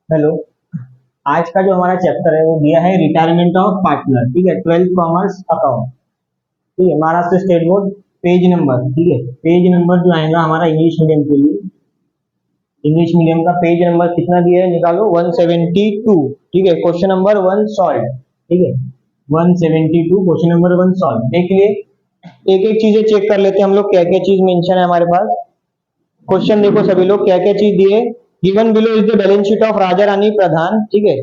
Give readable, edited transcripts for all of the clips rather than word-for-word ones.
Hello. आज का जो हमारा चैप्टर है वो दिया है रिटायरमेंट ऑफ पार्टनर। ठीक है, 12th कॉमर्स अकाउंट। ठीक है, Maharashtra state board. Page number, ठीक है, पेज नंबर जो आएगा हमारा इंग्लिश मीडियम के लिए, इंग्लिश मीडियम का पेज नंबर कितना दिया है निकालो, 172। ठीक है, क्वेश्चन नंबर 1 सॉल्व। ठीक है, 172 क्वेश्चन नंबर 1 सॉल्व। देख लिए, एक एक चीजें चेक कर लेते हैं हम लोग, क्या क्या चीज मेंशन है हमारे पास। क्वेश्चन देखो सभी लोग, क्या क्या चीज दिए। Given below is the balance sheet of Raja Rani Pradhan. ठीक है,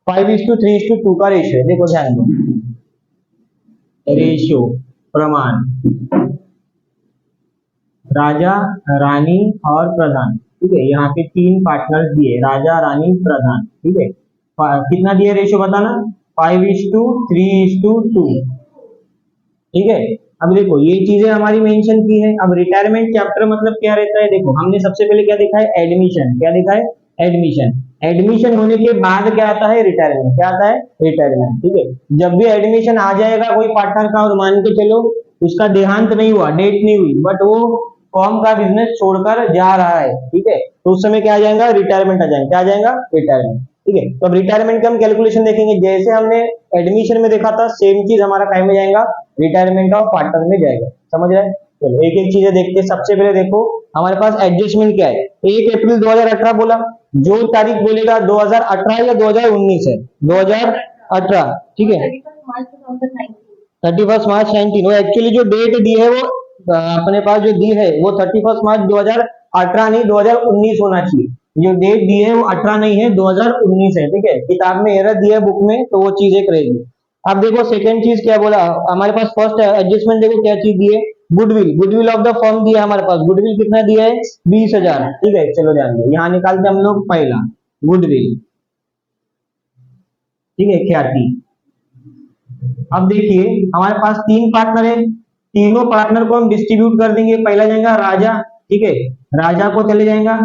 5:3:2 का रेशियो है। देखो ध्यान दो, रेशियो, प्रमाण, राजा रानी और प्रधान। ठीक है, यहाँ पे तीन पार्टनर्स दिए, राजा रानी प्रधान। ठीक है, कितना दिया रेशियो बताना, 5:3:2। ठीक है, अब देखो ये चीजें हमारी मेंशन की है। अब रिटायरमेंट चैप्टर मतलब क्या रहता है, देखो हमने सबसे पहले क्या देखा है, एडमिशन। क्या देखा है, एडमिशन। एडमिशन होने के बाद क्या आता है, रिटायरमेंट। क्या आता है, रिटायरमेंट। ठीक है, जब भी एडमिशन आ जाएगा कोई पार्टनर का और मान के चलो उसका देहांत नहीं हुआ, डेट नहीं हुई, बट वो फॉर्म का बिजनेस छोड़कर जा रहा है, ठीक है, तो उस समय क्या आ जाएगा, रिटायरमेंट आ जाएगा। क्या आ जाएगा, रिटायरमेंट। ठीक है, तो अब रिटायरमेंट का हम कैलकुलेशन देखेंगे, जैसे हमने एडमिशन में देखा था सेम चीज हमारा काय में जाएगा, रिटायरमेंट ऑफ पार्टनर में जाएगा। समझ रहे हैं, चलो एक एक चीजें देखते हैं। सबसे पहले देखो हमारे पास एडजस्टमेंट क्या है, 1 अप्रैल 2018 बोला, जो तारीख बोलेगा 2018 या 2019 है, 2018। ठीक है, 31 मार्च 19, वो एक्चुअली जो डेट दी है वो अपने पास जो दी है वो 31 मार्च 2018 नहीं 2019 होना चाहिए। जो डेट दी है वो 18 नहीं है, 2019 है। ठीक है, किताब में एरर दिया है बुक में, तो वो चीज एक रहेगी। अब देखो सेकंड चीज क्या बोला हमारे पास, फर्स्ट एडजस्टमेंट देखो क्या चीज दी है, goodwill. Goodwill of the firm दिया है हमारे पास, गुडविल कितना दिया है, 20,000। ठीक है, चलो ध्यान दो, यहाँ निकालते हम लोग पहला गुडविल। ठीक है, ख्याति। अब देखिए हमारे पास तीन पार्टनर है, तीनों पार्टनर को हम डिस्ट्रीब्यूट कर देंगे। पहला जाएगा राजा। ठीक है, राजा को चले जाएगा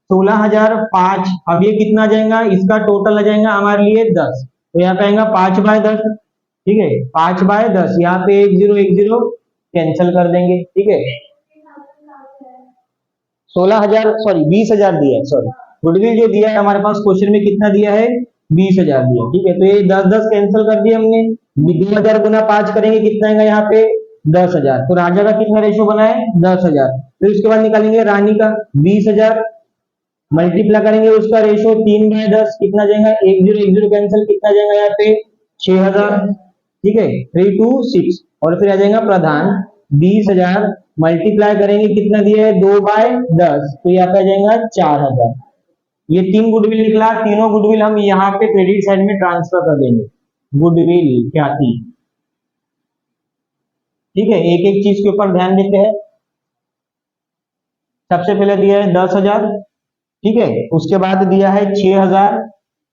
16,005। अब ये कितना जाएगा, इसका टोटल आ जाएगा हमारे लिए 10, तो यहाँ पे आएगा 5/10। ठीक है, 5/10, यहाँ पे 1010 कैंसिल कर देंगे। ठीक है, 16,000 सॉरी 20,000 दिया है, सॉरी गुडविल जो दिया है हमारे पास क्वेश्चन में कितना दिया है, 20,000 दिया। ठीक है, तो ये 10-10 कैंसिल कर दिया हमने, 2,000 गुना 5 करेंगे कितना आएगा यहाँ पे, 10,000। तो राजा का कितना रेशियो बना है, 10,000। फिर उसके बाद निकालेंगे रानी का 20,000, मल्टीप्लाई करेंगे उसका रेशियो 3/10, कितना जाएगा, 1010 कैंसिल, कितना जाएगा यहाँ पे, 6,000। ठीक है, 326। और फिर आ जाएगा प्रधान 20,000, मल्टीप्लाई करेंगे कितना दिया है, 2/10, तो यहाँ पे आ जाएगा 4,000। ये तीन गुडविल निकला, तीनों गुडविल हम यहाँ पे क्रेडिट साइड में ट्रांसफर कर देंगे, गुडविल ख्याति। ठीक है, एक एक चीज के ऊपर ध्यान देते हैं। सबसे पहले दिया है 10,000। ठीक है, उसके बाद दिया है 6,000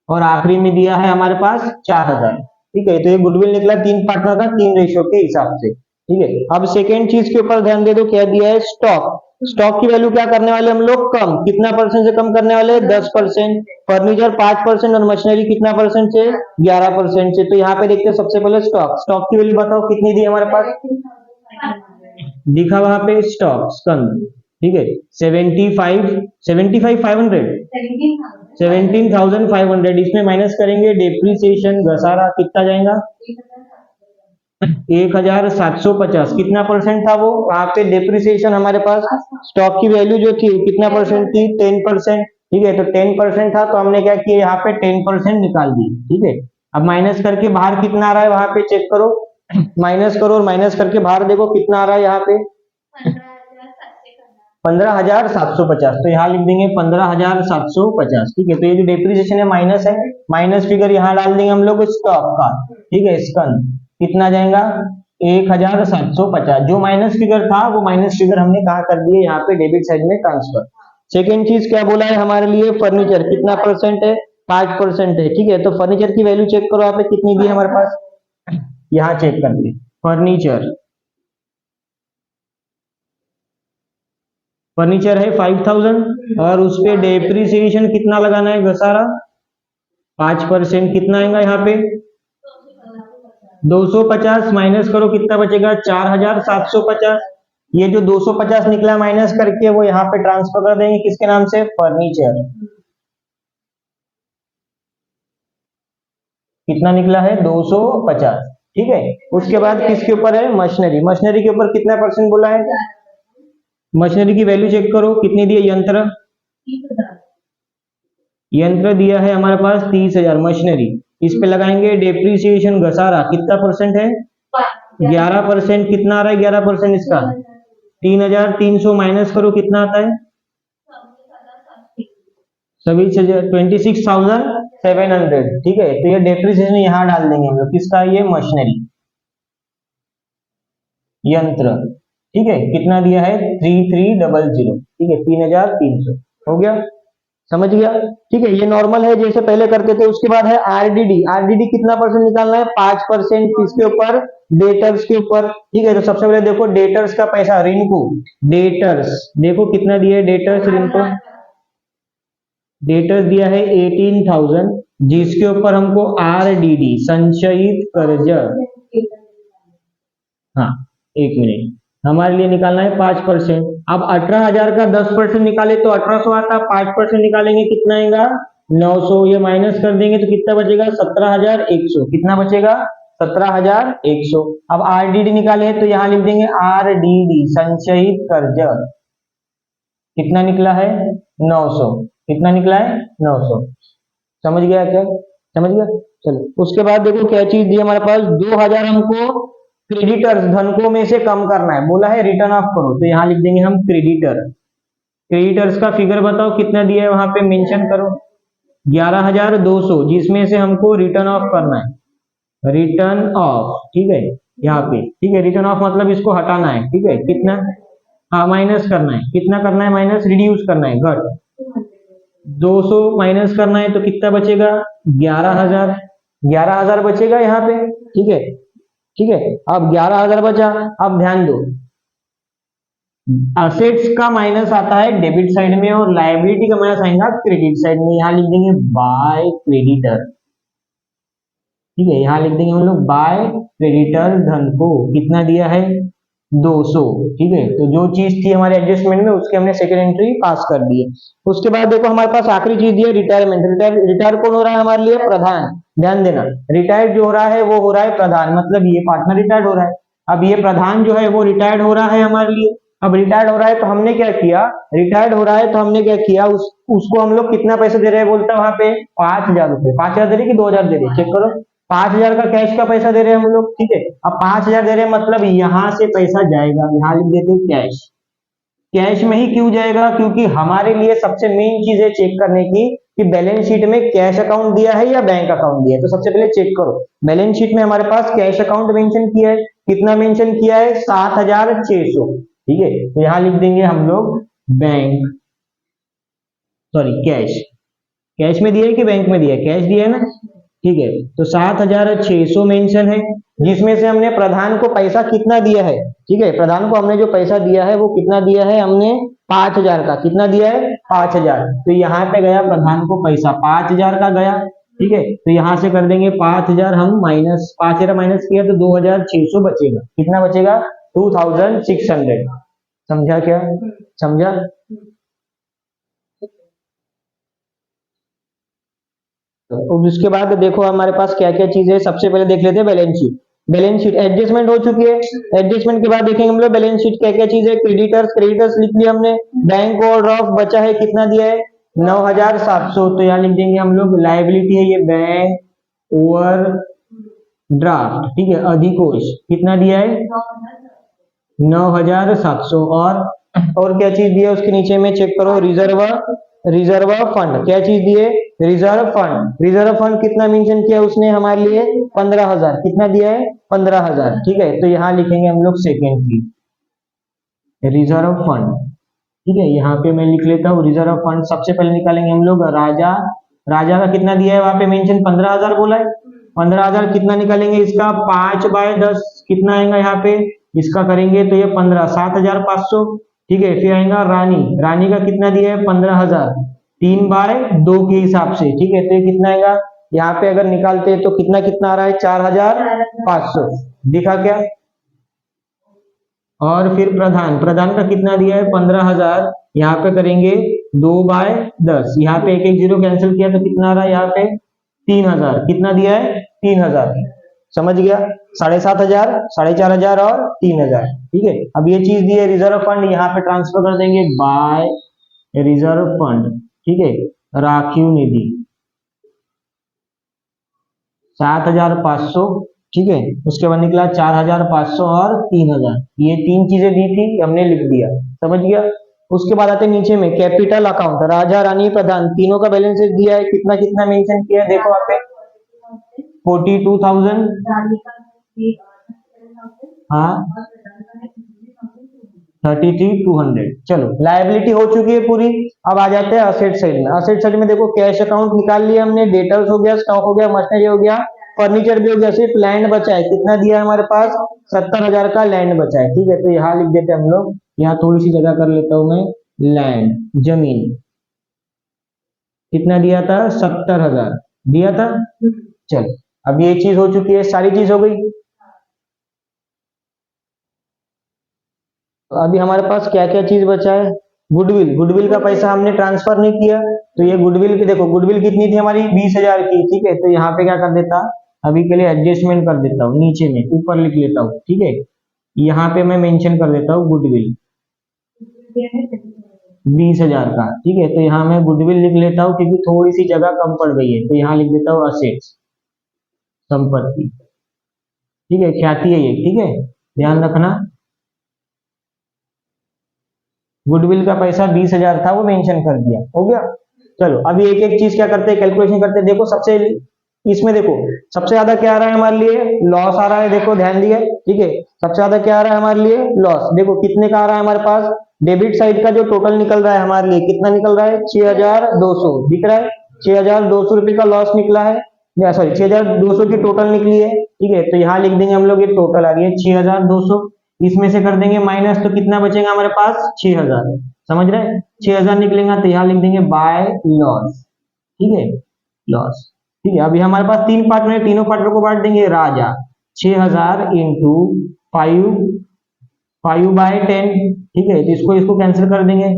और आखिरी में दिया है हमारे पास 4,000। ठीक है, तो ये गुडविल निकला तीन पार्टनर का, तीन रेशियो के हिसाब से। ठीक है, अब सेकेंड चीज के ऊपर ध्यान दे दो, क्या दिया है, स्टॉक। स्टॉक की वैल्यू क्या करने वाले हम लोग, कम। कितना परसेंट से कम करने वाले, 10%। फर्नीचर 5% और मशीनरी कितना परसेंट से, 11% से। तो यहाँ पे देखते हैं सबसे पहले स्टॉक। स्टॉक की वैल्यू बताओ कितनी दी हमारे पास, दिखा वहां पे स्टॉक स्कंद। ठीक है, 17,500 इसमें माइनस करेंगे डेप्रीसिएशन घसारा, कितना जाएगा, 1,750। कितना परसेंट था वो, वहां पे डेप्रीसिएशन हमारे पास, स्टॉक की वैल्यू जो थी कितना परसेंट थी, 10%। ठीक है, तो 10% था, तो हमने क्या किया, यहाँ पे 10% निकाल दी। ठीक है, अब माइनस करके बाहर कितना आ रहा है वहां पे चेक करो, माइनस करो और माइनस करके बाहर देखो कितना आ रहा है यहाँ पे, 15,750। तो यहाँ लिख देंगे 15,750। ठीक है, तो ये जो डेप्रिसिएशन है माइनस है, माइनस फिगर यहाँ डाल देंगे हम लोग स्टॉक का। ठीक है, स्कंद कितना जाएगा, 1,750। जो माइनस फिगर था वो माइनस फिगर हमने कहा कर दिए यहाँ पे डेबिट साइड में ट्रांसफर। सेकेंड चीज क्या बोला है हमारे लिए, फर्नीचर कितना परसेंट है, 5% है। ठीक है, तो फर्नीचर की वैल्यू चेक करो यहाँ पे कितनी दी है हमारे पास, यहाँ चेक कर ली, फर्नीचर फर्नीचर है 5,000 और उस पे डेप्रीसिएशन कितना लगाना है, घसारा 5%। कितना आएगा यहाँ पे, 250 माइनस करो कितना बचेगा, 4,750। ये जो 250 निकला माइनस करके वो यहाँ पे ट्रांसफर कर देंगे किसके नाम से, फर्नीचर। कितना निकला है 250। ठीक है, उसके बाद किसके ऊपर है, मशीनरी। मशीनरी के ऊपर कितना परसेंट बोला है, मशीनरी की वैल्यू चेक करो कितनी दी है, यंत्र, यंत्र दिया है हमारे पास 30,000 मशीनरी। इस पे लगाएंगे डेप्रीसिएशन घसारा, कितना परसेंट है, 11%। कितना आ रहा है 11% इसका, 3,300 माइनस करो कितना आता है, सभी 26,700। ठीक है, तो ये डेप्रिसिएशन यहाँ डाल देंगे हम लोग, किसका, ये मशीनरी, यंत्र। ठीक है, कितना दिया है 3300। ठीक है, 3,300 हो गया, समझ गया। ठीक है, ये नॉर्मल है जैसे पहले करते थे। उसके बाद है आरडीडी। आरडीडी कितना परसेंट निकालना है, 5%। किसके ऊपर, डेटर्स के ऊपर। ठीक है, तो सबसे पहले देखो डेटर्स का पैसा, रिनको डेटर्स, देखो कितना दिया है डेटर्स, रिनको डेटर्स दिया है 18,000, जिसके ऊपर हमको आरडीडी संचयित कर्ज, हाँ एक मिनट, हमारे लिए निकालना है 5%। अब 18,000 का 10% निकाले तो 1800 आता, 5% निकालेंगे कितना आएगा 900। ये माइनस कर देंगे तो कितना बचेगा 17,100। कितना बचेगा 17,100। अब आरडीडी निकाले तो यहाँ लिख देंगे आरडीडी संचयित कर्ज, कितना निकला है 900। कितना निकला है 900। समझ गया क्या, समझ गया। चलो उसके बाद देखो क्या चीज दी हमारे पास, 2,000 हमको क्रेडिटर्स धनको में से कम करना है, बोला है रिटर्न ऑफ करो, तो यहाँ लिख देंगे हम क्रेडिटर। क्रेडिटर्स का फिगर बताओ कितना दिया है, वहां पे मेंशन करो 11,200, जिसमें से हमको रिटर्न ऑफ करना है, रिटर्न ऑफ। ठीक है, यहाँ पे ठीक है, रिटर्न ऑफ मतलब इसको हटाना है। ठीक है, कितना, हाँ माइनस करना है, कितना करना है माइनस, रिड्यूस करना है, घट 200 माइनस करना है तो कितना बचेगा 11,000। 11,000 बचेगा यहाँ पे। ठीक है, ठीक है, अब 11,000 बचा। अब ध्यान दो, असेट्स का माइनस आता है डेबिट साइड में और लायबिलिटी का माइनस आएगा क्रेडिट साइड में। यहाँ लिख देंगे बाय क्रेडिटर। ठीक है, यहाँ लिख देंगे हम लोग बाय क्रेडिटर धन को, कितना दिया है 200। ठीक है, तो जो चीज थी हमारे एडजस्टमेंट में उसके हमने सेकंड एंट्री पास कर दी है। उसके बाद देखो हमारे पास आखिरी चीज दी है रिटायरमेंट। रिटायर कौन हो रहा है हमारे लिए, प्रधान। ध्यान देना, रिटायर्ड जो हो रहा है वो हो रहा है प्रधान, मतलब ये पार्टनर रिटायर्ड हो रहा है। अब ये प्रधान जो है वो रिटायर्ड हो रहा है हमारे लिए। अब रिटायर्ड हो रहा है तो हमने क्या किया, रिटायर्ड हो रहा है तो हमने क्या किया, उसको हम लोग कितना पैसे दे रहे हैं, बोलता है वहां पे 5,000 रुपए। 5,000 दे रहे कि 2,000 दे रहे, चेक करो। 5,000 का कैश का पैसा दे रहे हैं हम लोग। ठीक है, अब 5,000 दे रहे हैं मतलब यहाँ से पैसा जाएगा, यहाँ लिख देते हैं कैश। कैश में ही क्यों जाएगा, क्योंकि हमारे लिए सबसे मेन चीज है चेक करने की कि बैलेंस शीट में कैश अकाउंट दिया है या बैंक अकाउंट दिया है। तो सबसे पहले चेक करो, बैलेंस शीट में हमारे पास कैश अकाउंट मेंशन किया है, कितना मेंशन किया है 7,600। ठीक है, तो यहाँ लिख देंगे हम लोग बैंक, सॉरी कैश। कैश में दिया है कि बैंक में दिया है, कैश दिया है ना। ठीक है, तो 7,600 मेंशन है, जिसमें से हमने प्रधान को पैसा कितना दिया है। ठीक है, प्रधान को हमने जो पैसा दिया है वो कितना दिया है हमने 5,000 का, कितना दिया है 5,000। तो यहाँ पे गया प्रधान को पैसा 5,000 का गया। ठीक है, तो यहाँ से कर देंगे 5,000 हम माइनस, 5,000 माइनस किया तो 2,600 बचेगा। कितना बचेगा 2,600। समझा क्या, समझा। तो उसके बाद देखो हमारे पास क्या क्या चीज है, सबसे पहले देख लेते हैं balance sheet. Balance sheet adjustment हो चुकी है, एडजस्टमेंट के बाद देखेंगे हम लोग बैलेंस शीट क्या क्या चीज है। क्रेडिटर्स, क्रेडिटर्स लिख लिया हमने, बैंक ओवरड्राफ्ट बचा है, कितना दिया है 9,700, तो यहाँ लिख देंगे हम लोग लायबिलिटी है ये बैंक ओवरड्राफ्ट। ठीक है, अधिकोष कितना दिया है 9,700। और क्या चीज दिया उसके नीचे में चेक करो, रिजर्व फंड, क्या चीज दिए रिजर्व फंड। रिजर्व फंड कितना मेंशन किया उसने हमारे लिए 15,000, कितना दिया है 15,000। ठीक है, तो यहाँ लिखेंगे हम लोग सेकेंड की रिजर्व फंड। ठीक है, यहाँ पे मैं लिख लेता हूँ रिजर्व फंड। सबसे पहले निकालेंगे हम लोग राजा, राजा का कितना दिया है वहां पे मेंशन 15,000 बोला है। 15,000 कितना निकालेंगे इसका 5/10 कितना आएगा यहाँ पे, इसका करेंगे तो ये 15, 7,500। ठीक है, फिर आएगा रानी, रानी का कितना दिया है 15,000, 3/2 के हिसाब से। ठीक है, तो ये कितना आएगा यहाँ पे अगर निकालते हैं तो कितना कितना आ रहा है 4,500, दिखा क्या। और फिर प्रधान, प्रधान का कितना दिया है 15,000, यहाँ पे करेंगे 2/10, यहाँ पे एक एक जीरो कैंसिल किया तो कितना आ रहा है यहाँ पे 3,000, कितना दिया है 3,000, समझ गया। 7,500, 4,500 और 3,000, ठीक है। अब ये चीज दी है रिजर्व फंड, यहाँ पे ट्रांसफर कर देंगे बाय रिजर्व फंड, ठीक है। राखीव निधि 7,500, ठीक है। उसके बाद निकला 4,500 और 3,000, ये तीन चीजें दी थी, हमने लिख दिया, समझ गया। उसके बाद आते नीचे में कैपिटल अकाउंट, राजा रानी प्रधान तीनों का बैलेंसेस दिया है, कितना कितना मेंशन किया है देखो यहाँ पे 42,000, हाँ 33,200। चलो लायबिलिटी हो चुकी है पूरी। अब आ जाते हैं असेट साइड में। असेट साइड में देखो कैश अकाउंट निकाल लिया हमने, डेटर्स हो गया, स्टॉक हो गया, मशीनरी हो गया, फर्नीचर भी हो गया, सिर्फ लैंड बचा है। कितना दिया है हमारे पास? 70,000 का लैंड बचा है, ठीक है। तो यहाँ लिख देते हैं हम लोग, यहाँ थोड़ी सी जगह कर लेता हूं मैं, लैंड जमीन कितना दिया था? 70,000 दिया था। चलो अब ये चीज हो चुकी है, सारी चीज हो गई। तो अभी हमारे पास क्या क्या चीज बचा है? गुडविल, गुडविल का पैसा हमने ट्रांसफर नहीं किया, तो ये गुडविल की देखो, गुडविल कितनी थी हमारी? 20,000 की, ठीक है। तो यहाँ पे क्या कर देता, अभी के लिए एडजस्टमेंट कर देता हूँ, नीचे में ऊपर लिख लेता हूँ, ठीक है। यहाँ पे मैं मेंशन कर देता हूँ गुडविल 20,000 का, ठीक है। तो यहाँ मैं गुडविल लिख लेता हूँ, क्योंकि थोड़ी सी जगह कम पड़ गई है, तो यहाँ लिख देता हूँ असेट्स, संपत्ति, ठीक है। ख्याति है ये, ठीक है, ध्यान रखना। गुडविल का पैसा 20,000 था, वो मेंशन कर दिया, हो गया। चलो अभी एक एक चीज क्या करते हैं, कैलकुलेशन करते हैं। देखो सबसे इसमें देखो सबसे ज्यादा क्या आ रहा है हमारे लिए? लॉस आ रहा है, देखो ध्यान दिए, ठीक है। सबसे ज्यादा क्या आ रहा है हमारे लिए? लॉस। देखो कितने का आ रहा है हमारे पास? डेबिट साइड का जो टोटल निकल रहा है हमारे लिए, कितना निकल रहा है? 6,200 दिख रहा है, 6,200 रुपए का लॉस निकला है, सॉरी 6,200 की टोटल निकली है, ठीक है। तो यहाँ लिख देंगे हम लोग, ये टोटल आ गई है 6,200, इसमें से कर देंगे माइनस, तो कितना बचेगा हमारे पास? 6,000, समझ रहे? 6,000 निकलेगा, तो यहाँ लिख देंगे बाय लॉस, ठीक है, लॉस, ठीक है। अभी हमारे पास तीन पार्ट में, तीनों पार्टनर को बांट देंगे। राजा 6,000 इंटू 5/10, ठीक है। तो इसको इसको कैंसिल कर देंगे,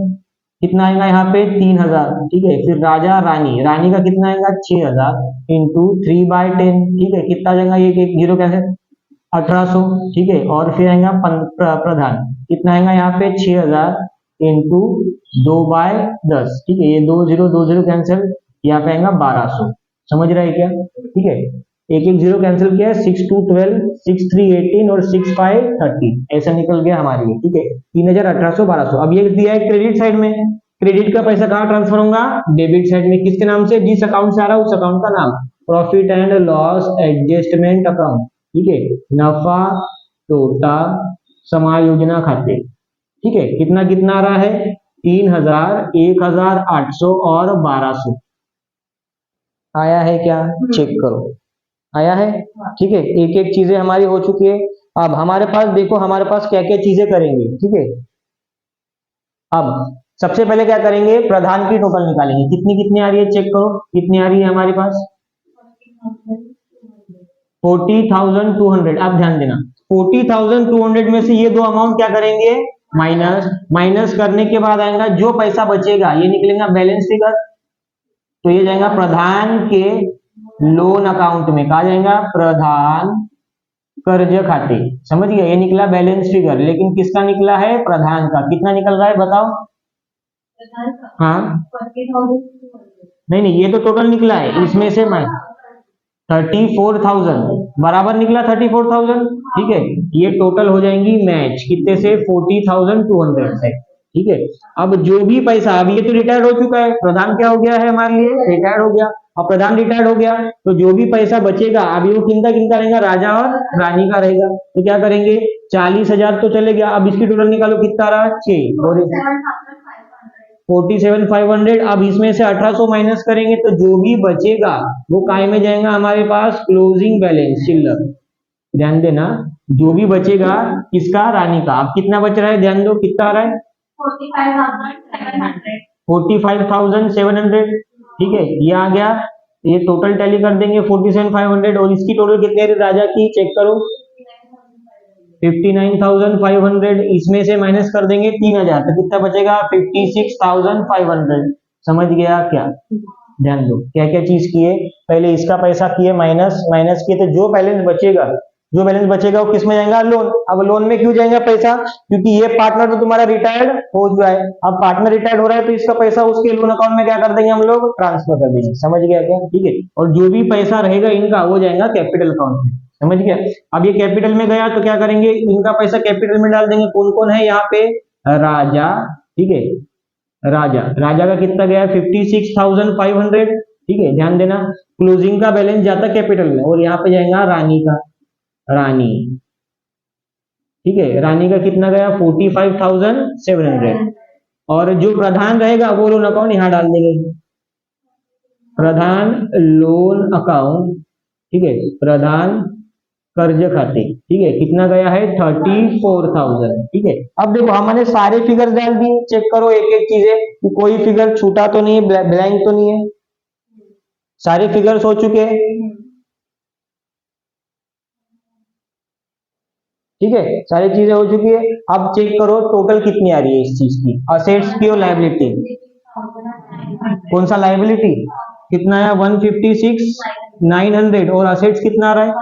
कितना आएगा यहाँ पे? 3,000, ठीक है। फिर राजा रानी, रानी का कितना आएगा? 6,000 इंटू 3/10, ठीक है। कितना आ जाएगा? ये एक जीरो कैंसिल, 1,800, ठीक है। और फिर आएगा प्रधान, कितना आएगा यहाँ पे? 6,000 इंटू 2/10, ठीक है। ये 2 0 कैंसिल, यहाँ पे आएगा 1,200, समझ रहा है क्या? ठीक है, एक एक जीरो कैंसिल किया, 6 2 12, 6 3 18 और 6 5 30, ऐसा निकल गया हमारे लिए, ठीक है। 3,000, 1,800, 1,200। अब ये दिया है क्रेडिट साइड में, क्रेडिट का पैसा कहाँ ट्रांसफर होगा? डेबिट साइड में। किसके नाम से? जिस अकाउंट से आ रहा है उस अकाउंट का नाम, profit and loss adjustment account, ठीक है। नफा तोटा समायोजना खाते, ठीक है। कितना कितना आ रहा है? 3,000, 1,800 और 1,200 आया है क्या? चेक करो, आया है, ठीक है। एक एक चीजें हमारी हो चुकी है। अब हमारे पास देखो, हमारे पास क्या क्या चीजें करेंगे, ठीक है। अब सबसे पहले क्या करेंगे? प्रधान की टोटल निकालेंगे, कितनी कितनी आ रही है चेक करो, कितनी आ रही है हमारे पास? 40,200। अब ध्यान देना, 40,200 में से ये दो अमाउंट क्या करेंगे? माइनस, माइनस करने के बाद आएगा जो पैसा बचेगा, ये निकलेगा बैलेंस फिगर, तो ये जाएगा प्रधान के लोन अकाउंट में। कहा जाएगा? प्रधान कर्ज खाते, समझ गया? ये निकला बैलेंस फिगर, लेकिन किसका निकला है? प्रधान का। कितना निकल रहा है बताओ? हाँ नहीं नहीं, ये तो टोटल निकला है, इसमें से मैं 34,000 बराबर निकला, 34,000, ठीक है। ये टोटल हो जाएंगी मैच, कितने से? 40,200 से, ठीक है। अब जो भी पैसा, अब ये तो रिटायर्ड हो चुका है, प्रधान क्या हो गया है हमारे लिए? रिटायर्ड हो गया। अब प्रधान रिटायर्ड हो गया, तो जो भी पैसा बचेगा अभी वो किनका किनका रहेगा? राजा और रानी का रहेगा। तो क्या करेंगे? 40,000 तो चले गया, अब इसकी टोटल निकालो, कितना रहा? 47,500। अब इसमें से 1,800 माइनस करेंगे, तो जो भी बचेगा वो काय में जाएगा हमारे पास? क्लोजिंग बैलेंस, चिल्लर। ध्यान देना, जो भी बचेगा किसका? रानी का। अब कितना बच रहा है? ध्यान दो, कितना आ रहा है? 45,700, ठीक है। ये आ गया, ये टोटल टैली कर देंगे 47,500, और इसकी टोटल कितनी है राजा की? चेक करो, 59,500। इसमें से माइनस कर देंगे 3,000, तो कितना बचेगा? 56,500। समझ गया क्या? ध्यान दो क्या क्या चीज किए, पहले इसका पैसा किए माइनस, माइनस किए तो जो बैलेंस बचेगा वो किस में जाएगा, लोन। अब लोन में क्यों जाएगा पैसा, क्योंकि ये पार्टनर तो तुम्हारा रिटायर्ड हो चुका है, अब पार्टनर रिटायर्ड हो रहा है तो इसका पैसा उसके लोन अकाउंट में क्या कर देंगे हम लोग, ट्रांसफर कर देंगे। समझ गया क्या, ठीक है। और जो भी पैसा रहेगा इनका वो जाएगा कैपिटल अकाउंट में। समझ गया। अब ये कैपिटल में गया तो क्या करेंगे, इनका पैसा कैपिटल में डाल देंगे। कौन कौन है यहाँ पे, राजा, ठीक है, राजा का कितना गया, 56,500, ठीक है, ध्यान देना। क्लोजिंग का बैलेंस जाता कैपिटल में, और यहाँ पे जाएगा रानी, ठीक है, रानी का कितना गया, 45,700। और जो प्रधान रहेगा वो लोन अकाउंट यहाँ डाल देंगे, प्रधान लोन अकाउंट, ठीक है, प्रधान कर्ज खाते, ठीक है, कितना गया है, 34,000, ठीक है। अब देखो हमने सारे फिगर्स डाल दिए, चेक करो एक एक चीजें कि कोई फिगर छूटा तो नहीं है, ब्लैंक तो नहीं है, सारे फिगर्स हो चुके हैं, ठीक है, सारी चीजें हो चुकी है। अब चेक करो टोटल कितनी आ रही है इस चीज की, असेट्स की और लायबिलिटी। कौन सा लायबिलिटी कितना है, 156,900, और असेट्स कितना आ रहा है,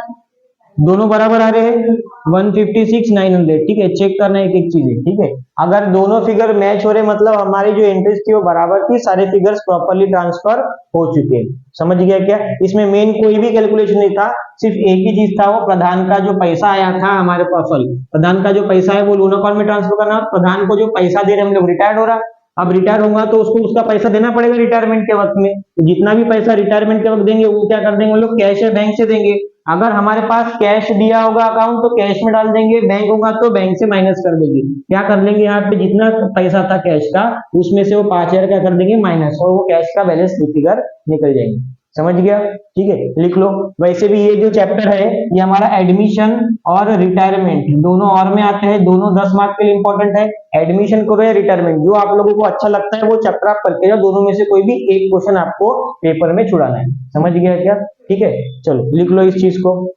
दोनों बराबर आ रहे हैं, 156,900, ठीक है। चेक करना है एक एक चीजें, ठीक है। अगर दोनों फिगर मैच हो रहे मतलब हमारी जो एंट्रीज थी वो बराबर थी, सारे फिगर्स प्रॉपर्ली ट्रांसफर हो चुके हैं। समझ गया क्या, इसमें मेन कोई भी कैलकुलेशन नहीं था, सिर्फ एक ही चीज था, वो प्रधान का जो पैसा आया था हमारे पास, सॉरी, प्रधान का जो पैसा है वो लोन अकाउंट में ट्रांसफर करना। प्रधान को जो पैसा दे रहे हम लोग, रिटायर्ड हो रहा, अब रिटायर होगा तो उसको उसका पैसा देना पड़ेगा रिटायरमेंट के वक्त में, जितना भी पैसा रिटायरमेंट के वक्त देंगे वो क्या कर देंगे हम लोग, कैश या बैंक से देंगे। अगर हमारे पास कैश दिया होगा अकाउंट तो कैश में डाल देंगे, बैंक होगा तो बैंक से माइनस कर देंगे। क्या कर लेंगे, यहाँ पे जितना पैसा था कैश का उसमें से वो 5,000 क्या कर देंगे माइनस, और वो कैश का बैलेंस फिगर निकल जाएंगे। समझ गया, ठीक है, लिख लो। वैसे भी ये जो चैप्टर है ये हमारा एडमिशन और रिटायरमेंट दोनों और में आते हैं, दोनों 10 मार्क के लिए इंपॉर्टेंट है। एडमिशन करो या रिटायरमेंट, जो आप लोगों को अच्छा लगता है वो चैप्टर आप करके जाओ, दोनों में से कोई भी एक क्वेश्चन आपको पेपर में छुड़ाना है। समझ गया क्या, ठीक है, चलो लिख लो इस चीज को।